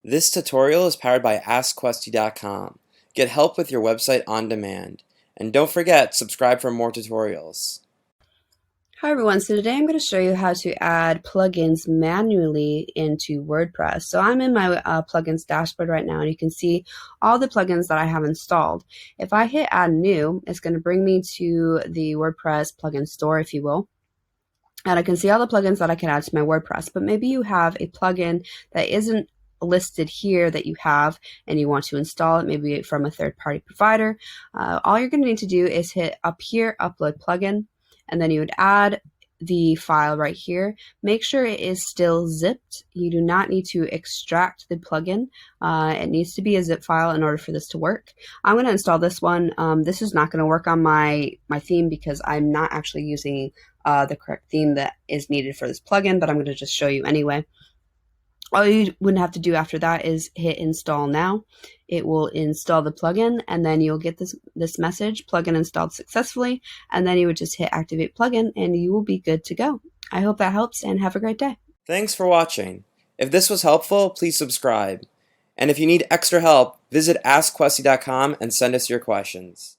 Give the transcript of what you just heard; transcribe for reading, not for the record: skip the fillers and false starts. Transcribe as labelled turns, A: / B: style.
A: This tutorial is powered by AskQuesty.com. Get help with your website on demand. And don't forget, subscribe for more tutorials.
B: Hi everyone, so today I'm going to show you how to add plugins manually into WordPress. So I'm in my plugins dashboard right now, and you can see all the plugins that I have installed. If I hit add new, it's going to bring me to the WordPress plugin store, if you will. And I can see all the plugins that I can add to my WordPress, but maybe you have a plugin that isn't listed here that you have and you want to install it, maybe from a third-party provider. All you're going to need to do is hit up here, upload plugin, and then you would add the file right here. Make sure it is still zipped. You do not need to extract the plugin. It needs to be a zip file in order for this to work. I'm going to install this one. This is not going to work on my theme because I'm not actually using the correct theme that is needed for this plugin, but I'm going to just show you anyway. All you would have to do after that is hit install now. It will install the plugin, and then you'll get this message, plugin installed successfully, and then you would just hit activate plugin and you will be good to go. I hope that helps, and have a great day.
A: Thanks for watching. If this was helpful, please subscribe. And if you need extra help, visit AskQuesty.com and send us your questions.